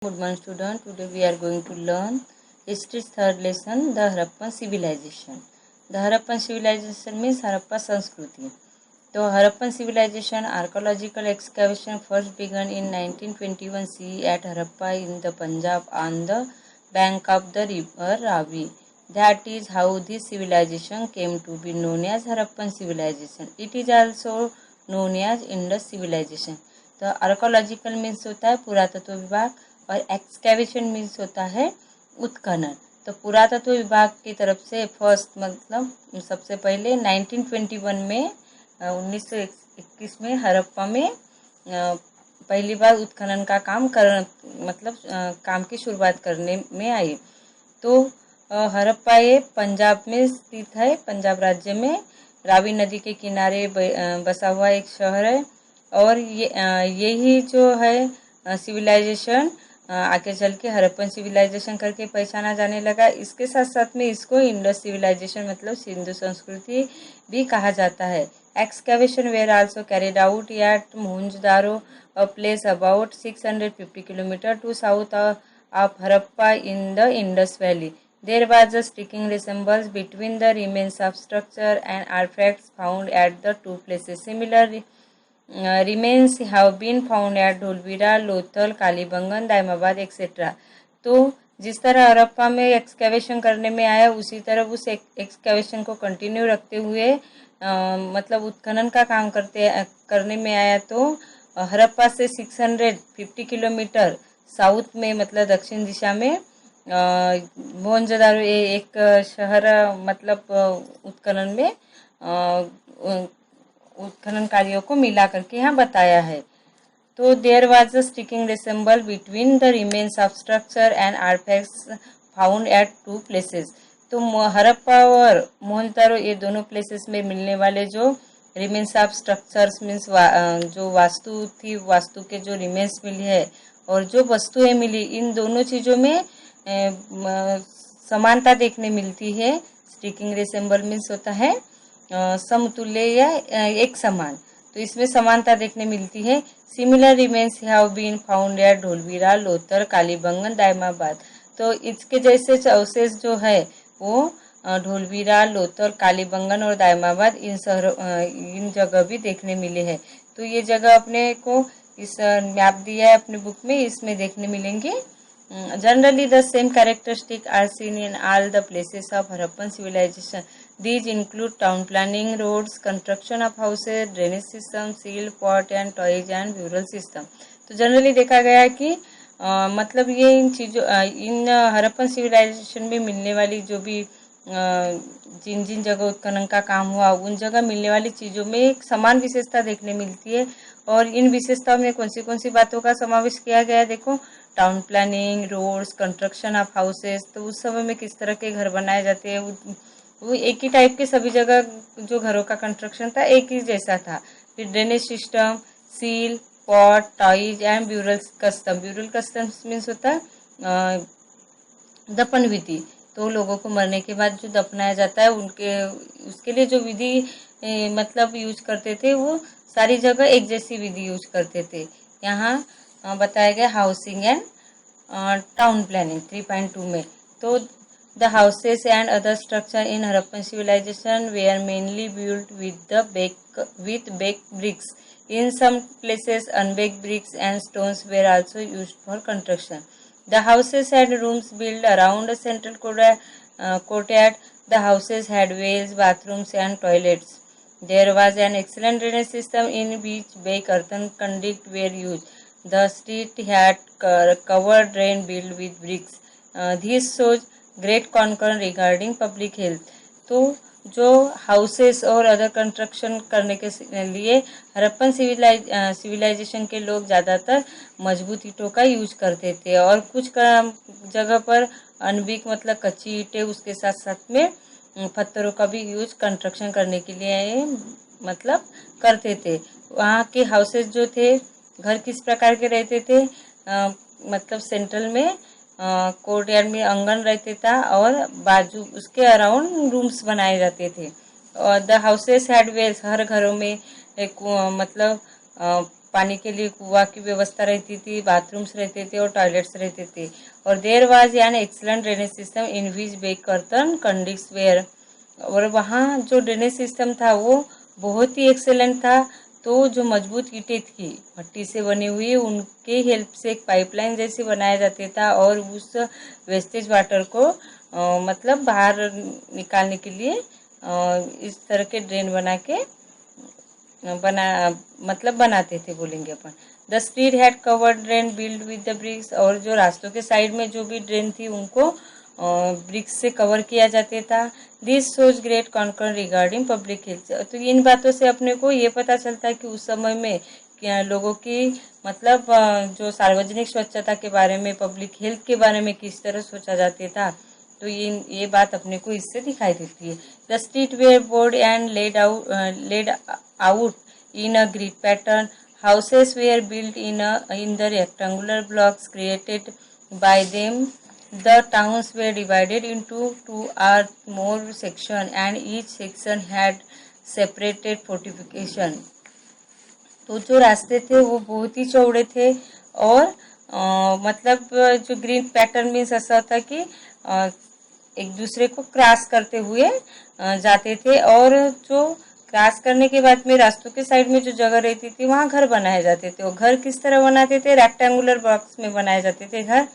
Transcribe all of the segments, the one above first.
Good morning student. Today we are going to learn history's third lesson, the Harappan civilization. The Harappan civilization means Harappa Sanskriti. So Harappan civilization archaeological excavation first began in 1921 CE at Harappa in the Punjab on the bank of the river Ravi. That is how this civilization came to be known as Harappan civilization. It is also known as Indus civilization. तो archaeological means होता है पुरातत्व विभाग और excavation means होता है उत्खनन। तो पुरातत्व विभाग की तरफ से फर्स्ट मतलब सबसे पहले 1921 में 1921 में हड़प्पा में पहली बार उत्खनन का काम काम की शुरुआत करने में आई। तो हड़प्पा ये पंजाब में स्थित है, पंजाब राज्य में रावी नदी के किनारे बसा हुआ एक शहर है और यही जो है सिविलाइजेशन आगे चल के हड़प्पन सिविलाइजेशन करके पहचाना जाने लगा। इसके साथ साथ में इसको इंडस सिविलाइजेशन मतलब सिंधु संस्कृति भी कहा जाता है। Excavation were also carried out at Mohenjodaro, a place about 650 kilometre to south of Harappa in the Indus valley. There was a striking resemblance between the remains of structure and artifacts found at the two places. Similar remains have been found at Dholavira, Lothal, Kalibangan, Daimabad etcetera. तो जिस तरह हड़प्पा में excavation करने में आया उसी तरह उस एक्सकेवेशन को कंटिन्यू रखते हुए मतलब उत्खनन का काम करने में आया। तो हड़प्पा से 650 किलोमीटर साउथ में मतलब दक्षिण दिशा में मोहनजोदारो एक शहर मतलब उत्खनन कार्यों को मिला करके यहाँ बताया है। तो there was a striking resemble between the remains of structure and artefacts found at two places. तो हड़प्पा और मोहनजोदारो ये दोनों प्लेसेस में मिलने वाले जो रिमेन्स ऑफ स्ट्रक्चर्स मीन्स जो वास्तु थी, वास्तु के जो रिमेन्स मिली है और जो वस्तुएं मिली, इन दोनों चीज़ों में समानता देखने मिलती है। स्टिकिंग रिसेंबल मीन्स होता है समतुल्य या एक समान, तो इसमें समानता देखने मिलती है। Similar remains have been found at Dholavira, Lothal, Kalibangan, Daimabad. तो इसके जैसे अवशेष जो है वो ढोलवीरा, लोथर, कालीबंगन और दायमाबाद इन जगह भी देखने मिले हैं। तो ये जगह अपने को इस मैप दिया है अपने बुक में, इसमें देखने मिलेंगे। Generally, the same characteristics are seen in all the places of Harappan civilization. These include town planning, roads, construction of houses, drainage system, seal, pot and toys and burial system. तो generally देखा गया कि मतलब ये इन चीज़ों इन Harappan civilisation में मिलने वाली जो भी जिन जिन जगह उत्खनन का काम हुआ उन जगह मिलने वाली चीज़ों में एक समान विशेषता देखने मिलती है। और इन विशेषताओं में कौन सी बातों का समावेश किया गया है? देखो, town planning, roads, construction of houses. तो उस समय में किस तरह के घर बनाए जाते हैं, वो एक ही टाइप के सभी जगह जो घरों का कंस्ट्रक्शन था एक ही जैसा था। फिर drainage system, seal, pot, toys and burial custom. Burial custom means होता है दफन विधि। तो लोगों को मरने के बाद जो दफनाया जाता है उसके लिए जो विधि मतलब यूज करते थे वो सारी जगह एक जैसी विधि यूज करते थे। यहाँ बताया गया हाउसिंग एंड टाउन प्लानिंग 3.2 में। तो the houses and other structure in Harappan civilisation were mainly built with bake bricks. In some places, unbaked bricks and stones were also used for construction. The houses had rooms built around a central courtyard. The houses had wells, bathrooms, and toilets. There was an excellent drainage system in which baked earthen conduits were used. The street had covered drain built with bricks. This shows great concern regarding public health. तो जो houses और other construction करने के लिए Harappan civilisation के लोग ज़्यादातर मजबूत ईंटों का यूज करते थे और कुछ जगह पर अनबिक मतलब कच्ची ईंटें उसके साथ साथ में पत्थरों का भी यूज कंस्ट्रक्शन करने के लिए मतलब करते थे। वहाँ के हाउसेस जो थे, घर किस प्रकार के रहते थे, मतलब सेंट्रल में कोर्टयार्ड में आंगन रहते था और बाजू उसके अराउंड रूम्स बनाए जाते थे। और द हाउसेस हैड वेल्स, हर घरों में एक मतलब पानी के लिए कुआं की व्यवस्था रहती थी, बाथरूम्स रहते थे और टॉयलेट्स रहते थे। और there was an excellent drainage system in which bake कर्तन कंडिक्स वेयर। और वहाँ जो ड्रेनेज सिस्टम था वो बहुत ही एक्सेलेंट था। तो जो मजबूत ईंटें थी मट्टी से बनी हुई, उनके हेल्प से एक पाइपलाइन जैसे बनाया जाता था और उस वेस्टेज वाटर को मतलब बाहर निकालने के लिए इस तरह के ड्रेन बनाते थे बोलेंगे अपन। The street had covered drain build with the bricks. और जो रास्तों के साइड में जो भी ड्रेन थी उनको ब्रिक्स से कवर किया जाता था। This shows great concern regarding public health. तो इन बातों से अपने को ये पता चलता है कि उस समय में क्या लोगों की मतलब जो सार्वजनिक स्वच्छता के बारे में, पब्लिक हेल्थ के बारे में किस तरह सोचा जाता था। तो ये बात अपने को इससे दिखाई देती है। The street wear board and laid out in a grid pattern. Houses were built in the rectangular blocks created by them. The towns were divided into two or more sections, and each section had separated fortification. तो जो रास्ते थे वो बहुत ही चौड़े थे और मतलब जो ग्रीन पैटर्न मीन्स ऐसा होता कि एक दूसरे को क्रॉस करते हुए जाते थे। और जो क्रॉस करने के बाद में रास्तों के साइड में जो जगह रहती थी वहाँ घर बनाए जाते थे। वो घर किस तरह बनाते थे, रेक्टेंगुलर बॉक्स में बनाए जाते थे घर।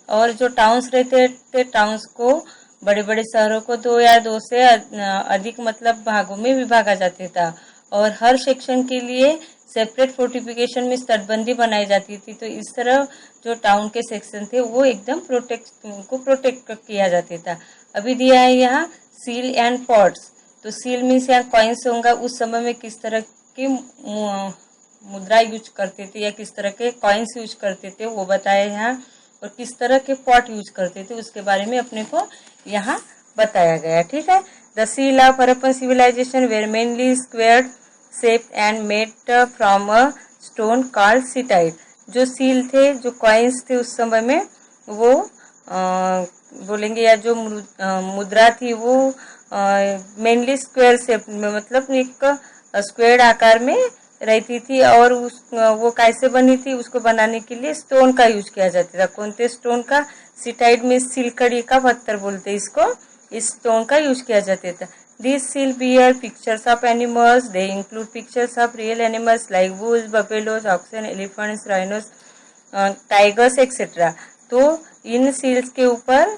और जो टाउन्स रहते थे, टाउन्स को बड़े बड़े शहरों को 2 या 2 से अधिक मतलब भागों में विभागा जाता था। और हर सेक्शन के लिए सेपरेट फोर्टिफिकेशन में तटबंदी बनाई जाती थी। तो इस तरह जो टाउन के सेक्शन थे वो एकदम प्रोटेक्ट किया जाता था। अभी दिया है यहाँ सील एंड पॉट्स। तो सील मीन्स यहाँ कॉइन्स होगा। उस समय में किस तरह की मुद्रा यूज करते थे या किस तरह के कॉइन्स यूज करते थे वो बताया यहाँ। और किस तरह के पॉट यूज करते थे उसके बारे में अपने को यहाँ बताया गया। ठीक है। The seal of Harappan civilization were mainly square shape and made from a stone called steatite. जो सील थे, जो कॉइन्स थे उस समय में वो बोलेंगे या जो मुद्रा थी वो मेनली स्क्वायर शेप में मतलब एक स्क्वायर आकार में रहती थी। और वो कैसे बनी थी, उसको बनाने के लिए स्टोन का यूज किया जाता था। कौन से स्टोन का? सिटाइट में सिलकड़ी का पत्थर बोलते इसको। इस स्टोन का यूज किया जाता था। This seal bear pictures of animals. They include pictures of real animals like bulls, buffaloes, oxen, elephants, rhinos, tigers etcetera. तो इन सील्स के ऊपर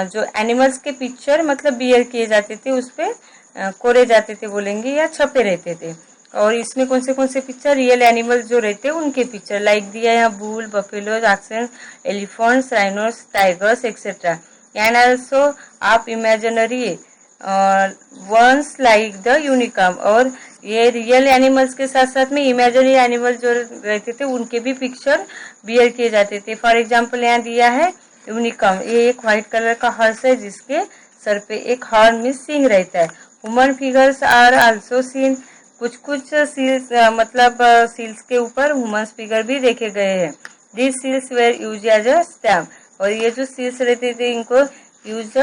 जो एनिमल्स के पिक्चर मतलब बियर किए जाते थे, उस पर कोरे जाते थे बोलेंगे या छपे रहते थे। और इसमें कौन से पिक्चर? रियल एनिमल्स जो रहते हैं उनके पिक्चर लाइक दिया यहाँ bull, buffaloes, oxen, elephants, rhinos, tigers etcetera. And also आप imaginary ones like the unicorn. और ये रियल एनिमल्स के साथ साथ में इमेजिनरी एनिमल जो रहते थे उनके भी पिक्चर बियर किए जाते थे। फॉर एग्जाम्पल यहाँ दिया है यूनिकॉर्न। ये एक व्हाइट कलर का हॉर्स है जिसके सर पे एक हॉर्न में सिंग रहता है। Human figures are also seen. कुछ सील्स मतलब सील्स के ऊपर ह्यूमन फिगर भी देखे गए हैं। This seals were use as a stamp. और ये जो सील्स रहते थे इनको यूज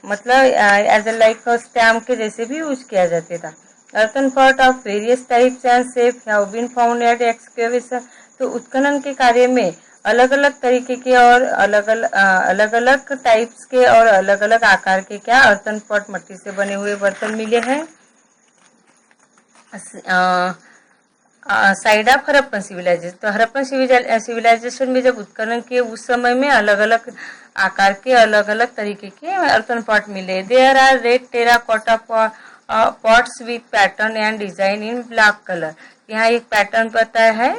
मतलब एज अ लाइक स्टैम्प के जैसे भी यूज किया जाता था। Earthen pot of various types and shape have been found at excavation. तो उत्खनन के कार्य में अलग अलग तरीके के और अलग अलग टाइप्स के और अलग अलग आकार के क्या अर्थन पॉट मट्टी से बने हुए बर्तन मिले हैं। Site of Harappan civilisation. तो हरप्पन सिविलाइजेशन में जब उत्खनन किए उस समय में अलग अलग आकार के अलग अलग तरीके के अर्थन पॉट मिले। There are red terracotta pots with pattern and design in black colour. यहाँ एक पैटर्न पता है,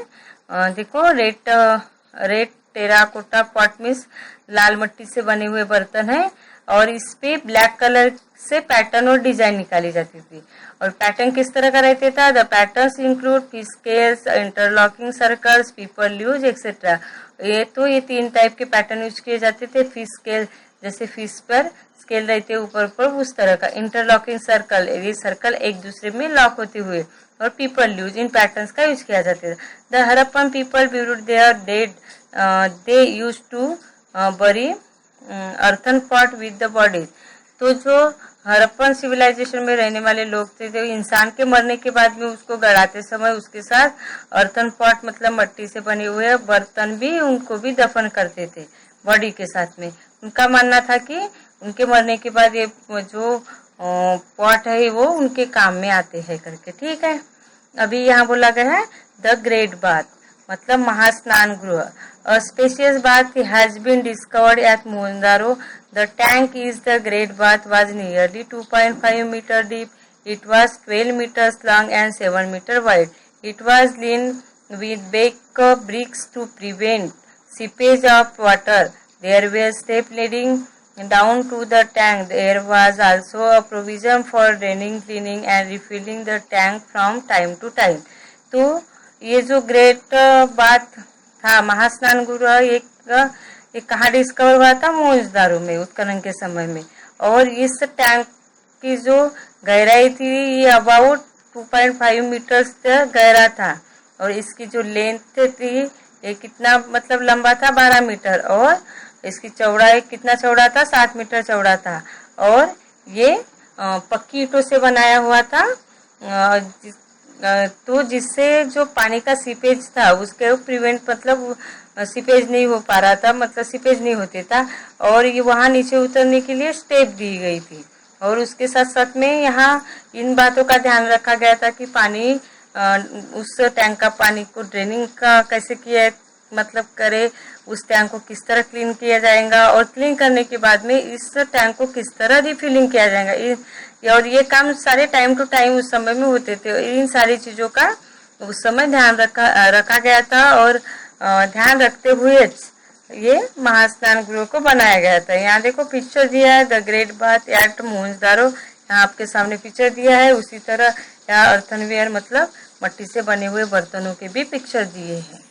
देखो रेड टेराकोटा पॉट मीन्स लाल मिट्टी से बने हुए बर्तन है और इस पे ब्लैक कलर से पैटर्न और डिजाइन निकाली जाती थी। और पैटर्न किस तरह का रहता था? The patterns include fish scales, interlocking circles, people leaves etcetera. ये 3 टाइप के पैटर्न यूज किए जाते थे। फिश स्केल जैसे फिश पर स्केल रहते ऊपर उस तरह का। इंटरलॉकिंग सर्कल, ये सर्कल एक दूसरे में लॉक होते हुए। और पीपल लीव्स, इन पैटर्न्स का यूज किया जाता था। The Harappan people buried their dead they use to bury earthen pot with the body. तो जो हड़प्पन सिविलाइजेशन में रहने वाले लोग थे जो इंसान के मरने के बाद में उसको गड़ाते समय उसके साथ अर्थन पॉट मतलब मिट्टी से बने हुए बर्तन भी उनको भी दफन करते थे बॉडी के साथ में। उनका मानना था कि उनके मरने के बाद ये जो पॉट है वो उनके काम में आते हैं करके। ठीक है, अभी यहाँ बोला गया है द ग्रेट बाथ मतलब महास्नान गृह। A spacious bath has been discovered at Mohenjo-daro. The tank is the Great Bath was nearly 2.5 meter deep. It was 12 meters long and 7 meter wide. It was lined with baked bricks to prevent seepage of water. There were steps leading down to the tank. There was also a provision for draining, cleaning and refilling the tank from time to time. तो ये जो great bath था महास्नान गृह एक कहाँ discover हुआ था? मोहनजोदारो में उत्खनन के समय में। और इस टैंक की जो गहराई थी ये अबाउट 2.5 मीटर गहरा था और इसकी जो लेंथ थी ये कितना मतलब लंबा था 12 मीटर और इसकी चौड़ाई कितना चौड़ा था 7 मीटर चौड़ा था और ये पक्की ईंटों से बनाया हुआ था तो जिससे जो पानी का सीपेज था उसके प्रिवेंट मतलब सीपेज नहीं हो पा रहा था मतलब सीपेज नहीं होते था और ये वहां नीचे उतरने के लिए स्टेप दी गई थी। और उसके साथ साथ में यहाँ इन बातों का ध्यान रखा गया था कि पानी उस टैंक का पानी को ड्रेनिंग का कैसे किया मतलब करे, उस टैंक को किस तरह क्लीन किया जाएगा और क्लीन करने के बाद में इस टैंक को किस तरह रिफिलिंग किया जाएगा और ये काम सारे टाइम टू टाइम उस समय में होते थे। इन सारी चीजों का उस समय ध्यान रखा गया था और ध्यान रखते हुए ये महास्नान गृह को बनाया गया था। यहाँ देखो पिक्चर दिया है the great bath eight Mohenjodaro, यहाँ आपके सामने पिक्चर दिया है। उसी तरह यहाँ अर्थनवेयर मतलब मिट्टी से बने हुए बर्तनों के भी पिक्चर दिए हैं।